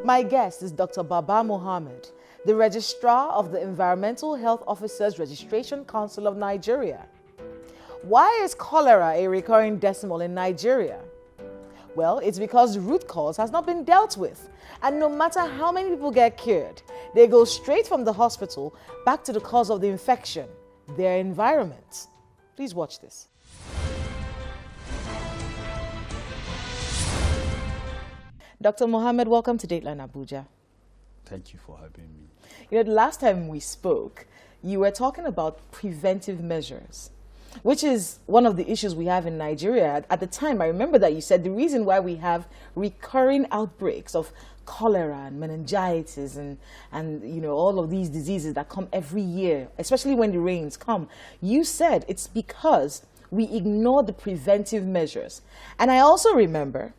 My guest is Dr. Baba Mohammed, the Registrar of the Environmental Health Officers Registration Council of Nigeria. Why is cholera a recurring decimal in Nigeria? Well, it's because the root cause has not been dealt with. And no matter how many people get cured, they go straight from the hospital back to the cause of the infection, their environment. Please watch this. Dr. Mohammed, welcome to Dateline Abuja. Thank you for having me. You know, the last time we spoke, you were talking about preventive measures, which is one of the issues we have in Nigeria. At the time, I remember that you said the reason why we have recurring outbreaks of cholera and meningitis and you know, all of these diseases that come every year, especially when the rains come, you said it's because we ignore the preventive measures. And I also remember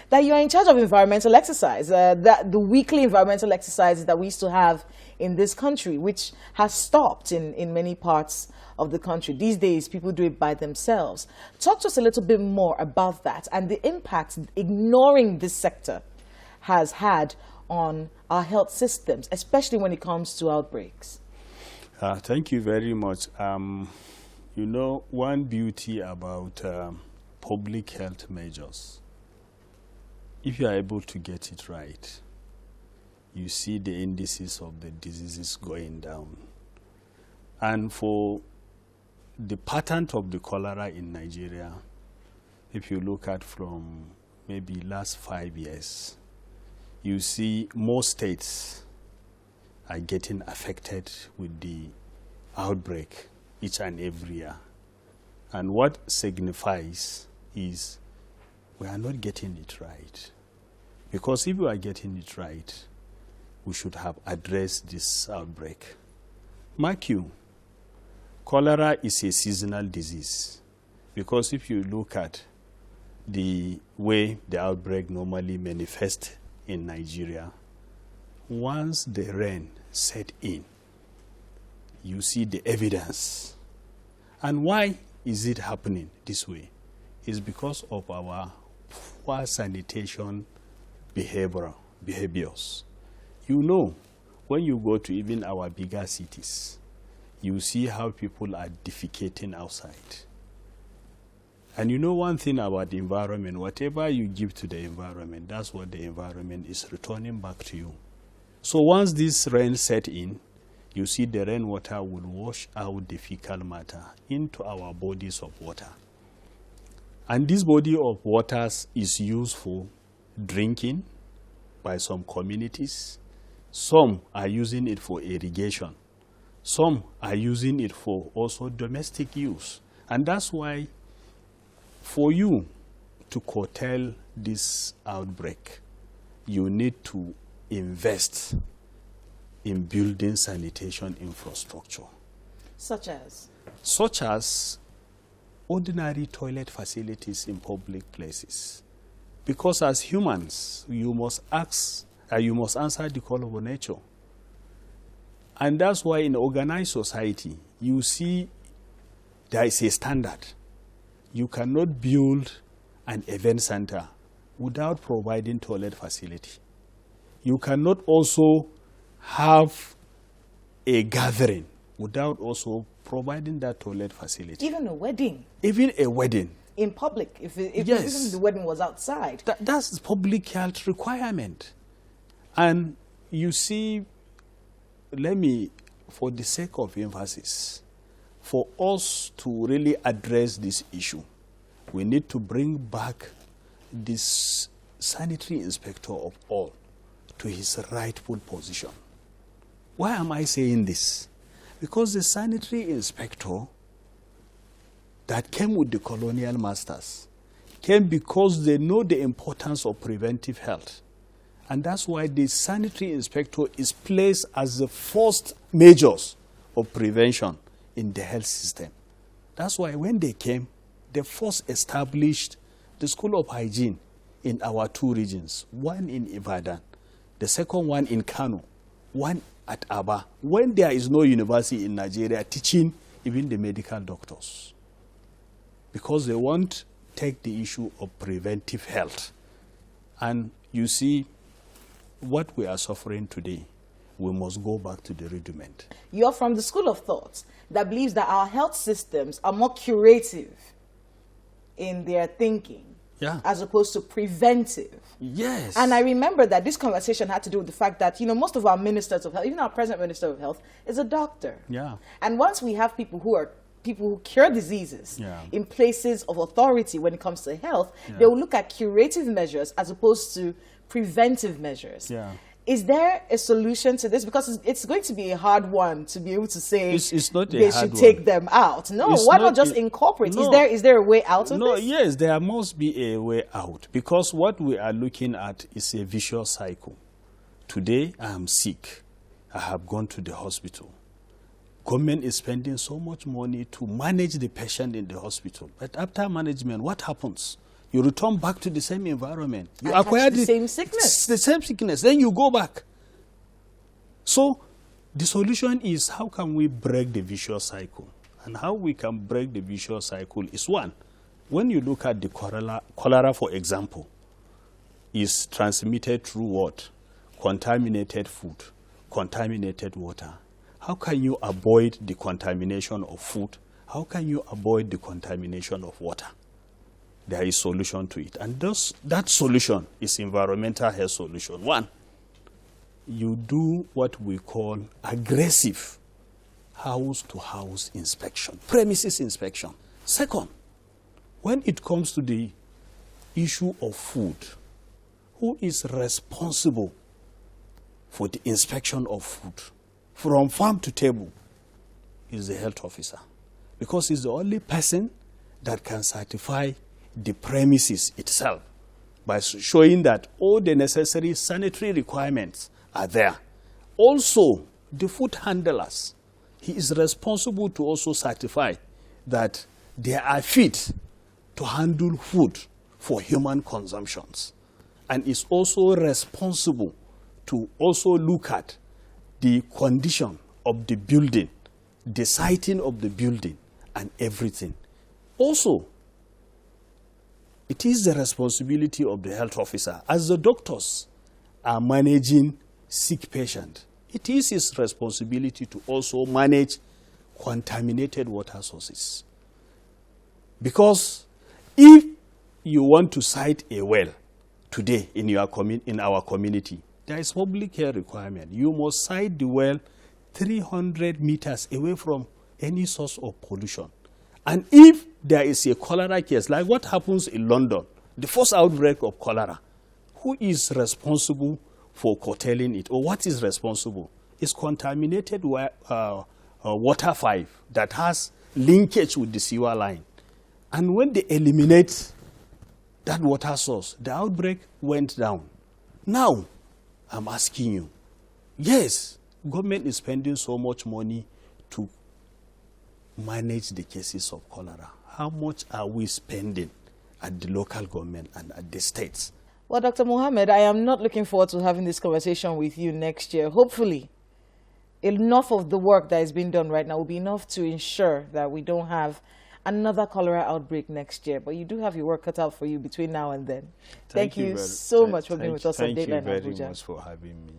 that you're in charge of environmental exercise, that the weekly environmental exercises that we used to have in this country, which has stopped in many parts of the country. These days, people do it by themselves. Talk to us a little bit more about that and the impact ignoring this sector has had on our health systems, especially when it comes to outbreaks. Thank you very much. You know, one beauty about public health measures, if you are able to get it right, you see the indices of the diseases going down. And for the pattern of the cholera in Nigeria, if you look at from maybe last 5 years, you see more states are getting affected with the outbreak each and every year. And what signifies is we are not getting it right. Because if we are getting it right, we should have addressed this outbreak. Mark you, cholera is a seasonal disease. Because if you look at the way the outbreak normally manifests in Nigeria, once the rain set in, you see the evidence. And why is it happening this way? It's because of our poor sanitation behaviors. You know, when you go to even our bigger cities, you see how people are defecating outside. And you know one thing about the environment, whatever you give to the environment, that's what the environment is returning back to you. So once this rain set in, you see the rainwater will wash out the fecal matter into our bodies of water. And this body of waters is used for drinking by some communities. Some are using it for irrigation. Some are using it for also domestic use. And that's why for you to curtail this outbreak, you need to invest in building sanitation infrastructure. Such as? Such as ordinary toilet facilities in public places. Because as humans, you must answer the call of nature. And that's why in organized society, you see there is a standard. You cannot build an event center without providing toilet facility. You cannot also have a gathering without also providing that toilet facility. Even a wedding? Even a wedding. In public, if yes. Even the wedding was outside. That's the public health requirement. And you see, let me, for the sake of emphasis, for us to really address this issue, we need to bring back this sanitary inspector of all to his rightful position. Why am I saying this? Because the sanitary inspector that came with the colonial masters came because they know the importance of preventive health. And that's why the sanitary inspector is placed as the first measures of prevention in the health system. That's why when they came, they first established the School of Hygiene in our two regions, one in Ibadan, the second one in Kano, one at Aba, when there is no university in Nigeria teaching even the medical doctors. Because they won't take the issue of preventive health. And you see, what we are suffering today, we must go back to the rudiment. You're from the school of thought that believes that our health systems are more curative in their thinking, Yeah. as opposed to preventive. Yes. And I remember that this conversation had to do with the fact that, most of our ministers of health, even our present minister of health, is a doctor. Yeah. And once we have people who cure diseases Yeah. in places of authority when it comes to health, they will look at curative measures as opposed to preventive measures. Yeah. Is there a solution to this? Because it's going to be a hard one to be able to say It's not a they hard should one. take them out. No, It's why not not just a- incorporate? No. Is there a way out of No, this? yes, there must be a way out, because what we are looking at is a vicious cycle. Today, I am sick. I have gone to the hospital. Government is spending so much money to manage the patient in the hospital. But after management, what happens? You return back to the same environment. You And acquire catch the same sickness. The same sickness. Then you go back. So the solution is, how can we break the vicious cycle? And how we can break the vicious cycle is, one, when you look at the cholera, for example, is transmitted through what? Contaminated food, contaminated water. How can you avoid the contamination of food? How can you avoid the contamination of water? There is solution to it. And that solution is environmental health solution. One, you do what we call aggressive house-to-house inspection, premises inspection. Second, when it comes to the issue of food, who is responsible for the inspection of food from farm to table is the health officer, because he's the only person that can certify the premises itself by showing that all the necessary sanitary requirements are there. Also, the food handlers, he is responsible to also certify that they are fit to handle food for human consumptions, and is also responsible to also look at the condition of the building, the siting of the building, and everything. Also, it is the responsibility of the health officer, as the doctors are managing sick patient, it is his responsibility to also manage contaminated water sources. Because if you want to site a well today in our community, there is public health requirement. You must site the well 300 meters away from any source of pollution. And if there is a cholera case, like what happens in London, the first outbreak of cholera, who is responsible for curtailing it, or what is responsible? Is contaminated water pipe that has linkage with the sewer line. And when they eliminate that water source, the outbreak went down. Now, I'm asking you, yes, government is spending so much money to manage the cases of cholera. How much are we spending at the local government and at the states? Well, Dr. Mohammed, I am not looking forward to having this conversation with you next year. Hopefully, enough of the work that is being done right now will be enough to ensure that we don't have another cholera outbreak next year. But you do have your work cut out for you between now and then. Thank you so much for being with us on Dateline Abuja. Thank you very much for having me.